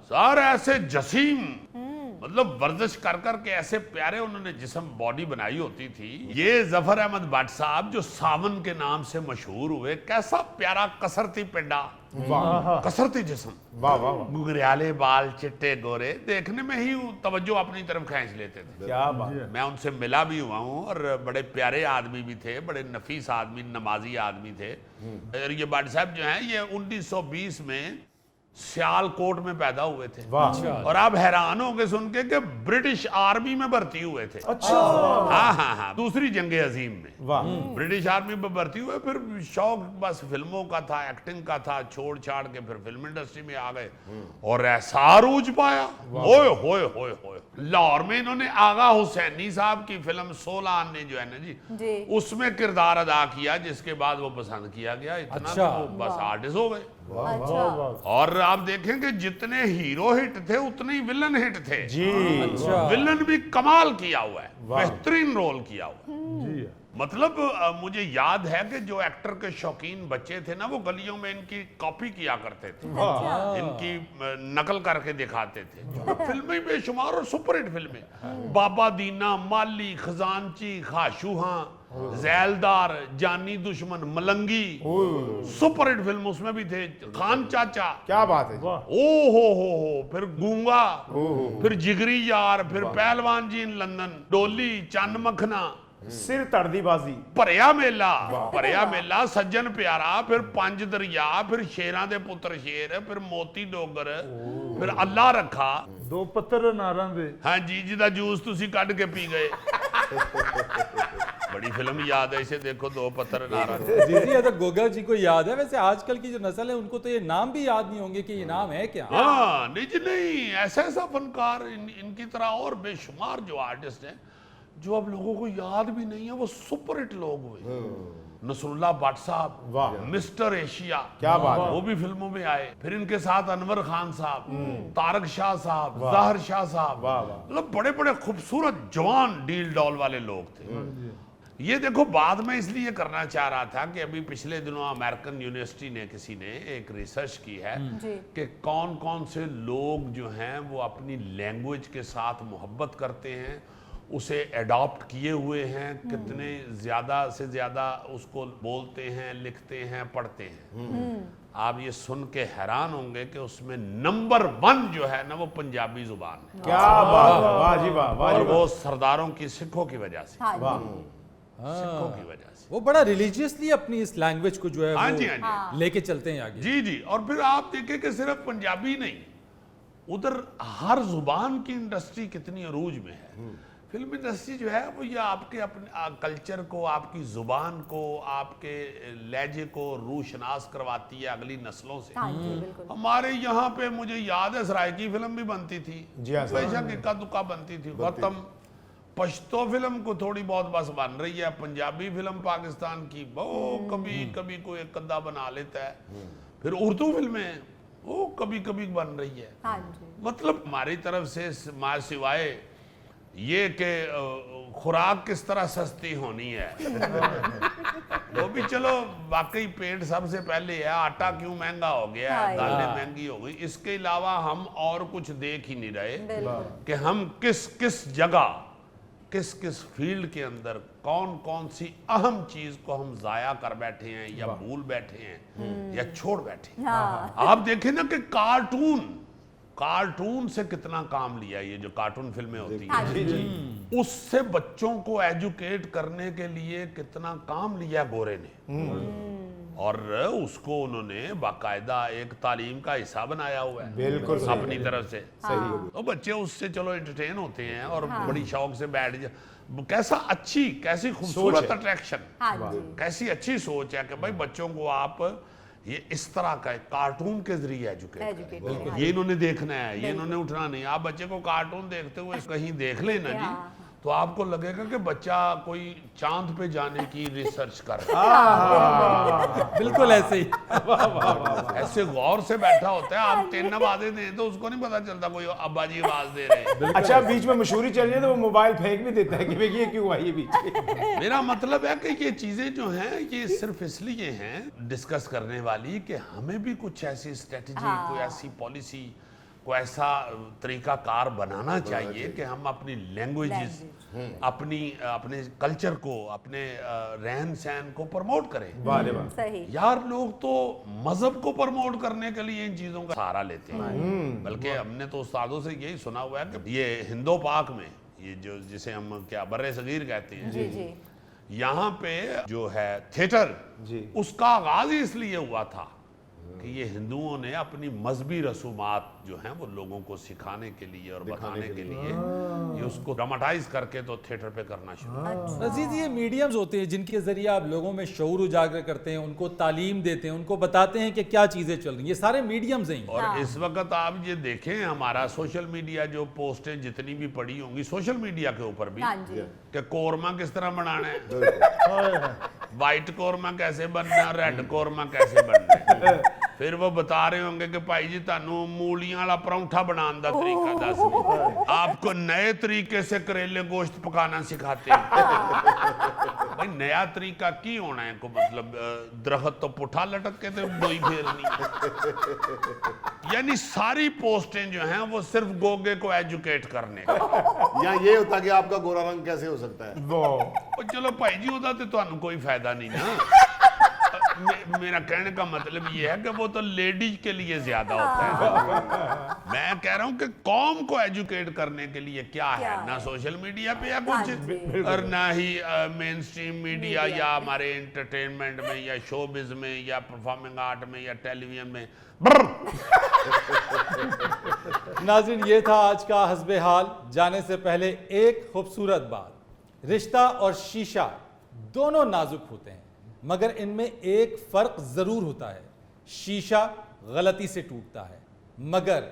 B: सारे ऐसे जसीम, मतलब वर्जिश कर करके ऐसे प्यारे उन्होंने जिस्म, बॉडी बनाई होती थी। ये जफर अहमद भट्ट साहब जो सावन के नाम से मशहूर हुए, कैसा प्यारा कसरती पिंडा, कसरती जिस्म, गुगरियाले बाल, चिट्टे गोरे, देखने में ही तवज्जो अपनी तरफ खींच लेते थे।
C: क्या बात है।
B: मैं उनसे मिला भी हुआ हूँ और बड़े प्यारे आदमी भी थे, बड़े नफीस आदमी, नमाजी आदमी थे। और ये भट्ट साहब जो हैं ये 1920 में सियालकोट में पैदा हुए थे।
C: वाह।
B: और आप हैरान होंगे सुन के कि ब्रिटिश आर्मी में भर्ती हुए थे।
C: अच्छा।
B: हाँ, दूसरी जंग अजीम में
C: वाह।
B: ब्रिटिश आर्मी में भर्ती हुए, फिर शौक बस फिल्मों का था, एक्टिंग का था, छोड़ छाड़ के फिर फिल्म इंडस्ट्री में आ गए और ऐसा अरूज पाया। ओए होए होए होए, लाहौर में इन्होंने आगा हुसैनी साहब की फिल्म 16 आने जो है ना जी, उसमें किरदार अदा किया, जिसके बाद वो पसंद किया गया इतना।
A: अच्छा।
B: तो वो बस आर्टिस्ट हो गए।
H: अच्छा।
B: और आप देखें कि जितने हीरो हिट थे उतने ही विलन हिट थे
C: जी।
A: अच्छा।
B: विलन भी कमाल किया हुआ है, बेहतरीन रोल किया हुआ है।
E: जी
B: मतलब मुझे याद है कि जो एक्टर के शौकीन बच्चे थे ना, वो गलियों में इनकी कॉपी किया करते थे, इनकी नकल करके दिखाते थे। जो फिल्में बेशुमार और सुपरहिट फिल्में, बाबा दीना, माली, खजानची, खाशुहा, जैलदार, जानी दुश्मन, मलंगी, सुपरहिट फिल्म उसमें भी थे। खान चाचा,
C: क्या बात है।
B: ओ हो, फिर गूंगा, फिर जिगरी यार, फिर पहलवान जी इन लंदन, डोली, चन्न मखना,
C: सिर तड़दी बाजी,
B: भरिया मेला, सज्जन प्यारा, फिर पंज दरिया, फिर शेरां दे पुत्र शेर, फिर मोती डोगर, फिर अल्लाह रखा,
E: 2 पत्थर नारां दे।
B: हाँ जी, जिदा जूस तुसी कट के पी गए। बड़ी फिल्म याद है इसे, देखो 2 पत्थर नारा।
A: जी, तो गोगा जी को याद है। वैसे आजकल की जो नस्ल है उनको तो ये नाम भी याद नहीं होंगे कि ये नाम है क्या।
B: हाँ नहीं जी, नहीं, ऐसा फनकार इनकी तरह और बेशुमार जो आर्टिस्ट हैं जो अब लोगों को याद भी नहीं है, वो सुपरहिट लोग हुए। नसरुल्लाह भट्ट साहब, मिस्टर एशिया,
C: क्या बात है।
B: वो भी फिल्मों में आए। फिर इनके साथ अनवर खान साहब, तारक शाह साहब, जाहिर शाह साहब, मतलब बड़े बड़े खूबसूरत जवान डील डॉल वाले लोग थे। ये देखो बाद में इसलिए करना चाह रहा था कि अभी पिछले दिनों अमेरिकन यूनिवर्सिटी ने किसी ने एक रिसर्च की है कि कौन कौन से लोग जो हैं वो अपनी लैंग्वेज के साथ मोहब्बत करते हैं, उसे एडॉप्ट किए हुए हैं, कितने ज़्यादा से ज़्यादा उसको बोलते हैं, लिखते हैं, पढ़ते हैं। आप ये सुन के हैरान होंगे कि उसमें नंबर 1 जो है ना वो पंजाबी जुबान है।
C: क्या बात है। वाह जी वाह, वाह
B: और
C: जी वाह।
B: वो सरदारों की सिखों की वजह से,
H: हाँ
B: सिखों की वजह से
A: वो बड़ा रिलीजियसली अपनी इस लैंग्वेज को जो है
B: हाँ
A: वो
B: जी, हाँ जी।
A: लेके चलते हैं आगे।
B: जी जी। और फिर आप देखें कि सिर्फ पंजाबी नहीं, उधर हर जुबान की इंडस्ट्री कितनी अरूज में है। फिल्म इंडस्ट्री जो है वो ये आपके अपने कल्चर को, आपकी जुबान को, आपके लहजे को रूशनास करवाती है अगली नस्लों से।
H: हाँ जी, बिल्कुल।
B: हमारे यहाँ पे मुझे याद है सराय की फिल्म भी बनती थी,
C: जी हाँ,
B: बेशक इक्का दुक्का बनती थी, खत्म। पश्तो फिल्म को थोड़ी बहुत बस बन रही है। पंजाबी फिल्म पाकिस्तान की वो कभी कभी कोई एक अद्धा बना लेता है। फिर उर्दू फिल्में वो कभी कभी बन रही है।
H: हाँ जी।
B: मतलब हमारी तरफ से सिवाय ये कि खुराक किस तरह सस्ती होनी है वो भी चलो वाकई पेट सबसे पहले है। आटा क्यों महंगा हो गया है, दालें महंगी हो गई, इसके अलावा हम और कुछ देख ही नहीं रहे कि हम किस किस जगह, किस किस फील्ड के अंदर कौन कौन सी अहम चीज को हम जाया कर बैठे हैं या भूल बैठे हैं या छोड़ बैठे हैं। आप देखें ना कि कार्टून से कितना काम लिया, ये जो कार्टून फिल्में होती हैं उससे बच्चों को एजुकेट करने के लिए कितना काम लिया गोरे ने, और उसको उन्होंने बाकायदा एक तालीम का हिस्सा बनाया हुआ है।
C: बिल्कुल
B: अपनी तरफ से तो बच्चे उससे चलो एंटरटेन होते हैं और बड़ी शौक से बैठ कैसा अच्छी, कैसी खूबसूरत अट्रैक्शन, कैसी अच्छी सोच है कि भाई बच्चों को आप ये इस तरह का कार्टून के जरिए एजुकेट करें। ये इन्होंने देखना है, ये इन्होंने उठना नहीं। आप बच्चे को कार्टून देखते हुए कहीं देख लेना जी तो आपको लगेगा कि बच्चा कोई चांद पे जाने की रिसर्च कर रहा है।
A: बिल्कुल ऐसे ही।
B: ऐसे गौर से बैठा होता है। आप 3 आवाजें दें तो उसको नहीं पता चलता कोई अब्बा जी आवाज दे रहे हैं।
C: अच्छा, बीच में मशहूरी चल रही है तो वो मोबाइल फेंक भी देता है कि भाई ये क्यों आई है बीच में।
B: मेरा मतलब है कि ये चीजें जो हैं ये सिर्फ इसलिए हैं डिस्कस करने वाली कि हमें भी कुछ ऐसी स्ट्रेटजी, कोई ऐसी पॉलिसी, को ऐसा तरीका कार बनाना चाहिए कि हम अपनी लैंग्वेजेस, अपने कल्चर को, अपने रहन सहन को प्रमोट करें।
H: सही।
B: यार लोग तो मजहब को प्रमोट करने के लिए इन चीजों का सहारा लेते हैं, बल्कि हमने तो उस्तादों से यही सुना हुआ है कि ये हिंदो पाक में ये जो जिसे हम क्या बर्रे सगीर कहते हैं
H: जी जी।
B: यहाँ पे जो है थिएटर, उसका आगाज ही इसलिए हुआ था कि ये हिंदुओं ने अपनी मजहबी रसूमात जो हैं वो लोगों को सिखाने के लिए और बताने के लिए ये उसको ड्रामेटाइज करके तो थिएटर पे करना शुरू किया।
A: रजीज, ये मीडियम्स होते हैं जिनके जरिए आप लोगों में शऊर उजागर करते हैं, उनको तालीम देते हैं, उनको बताते हैं कि क्या चीजें चल रही हैं। ये सारे मीडियम्स हैं।
B: और इस वक्त आप ये देखें, हमारा सोशल मीडिया जो पोस्टें जितनी भी पड़ी होंगी सोशल मीडिया के ऊपर भी,
H: हाँ जी।
B: कि कौरमा किस तरह बनाना है, वाइट कौरमा कैसे बनना है, रेड कौरमा कैसे बनना है। फिर वो बता रहे होंगे कि भाई जी तानू मूलियां वाला परौंठा बनाने का तरीका दस, आपको नए तरीके से करेले गोश्त पकाना सिखाते हैं। भाई नया तरीका की होना है को मतलब दरख्त तो पुठा लटक के तो बोई फेरनी। यानी सारी पोस्टें जो हैं वो सिर्फ गोगे को एजुकेट करने का।
D: या ये होता कि आपका गोरा रंग कैसे हो सकता है।
B: ਉਹ ਚਲੋ ਭਾਈ ਜੀ ਉਹਦਾ ਤੇ ਤੁਹਾਨੂੰ कोई फायदा नहीं ना। मेरा कहने का मतलब ये है कि वो तो लेडीज के लिए ज्यादा होता है। मैं कह रहा हूँ कि कौम को एजुकेट करने के लिए क्या है, ना सोशल मीडिया पे या कुछ, और ना ही मेन स्ट्रीम मीडिया या हमारे एंटरटेनमेंट में या शोबिज में या परफॉर्मिंग आर्ट में या टेलीविजन में।
A: नाज़रीन, ये था आज का हस्बे हाल। जाने से पहले एक खूबसूरत बात, रिश्ता और शीशा दोनों नाजुक होते हैं, मगर इनमें एक फर्क जरूर होता है। शीशा गलती से टूटता है, मगर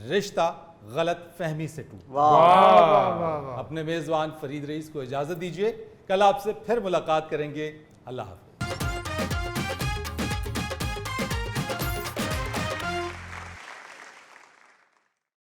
A: रिश्ता गलत फहमी से टूटता है। अपने मेजबान फरीद रईस को इजाजत दीजिए। कल आपसे फिर मुलाकात करेंगे। अल्लाह हाफ़िज़।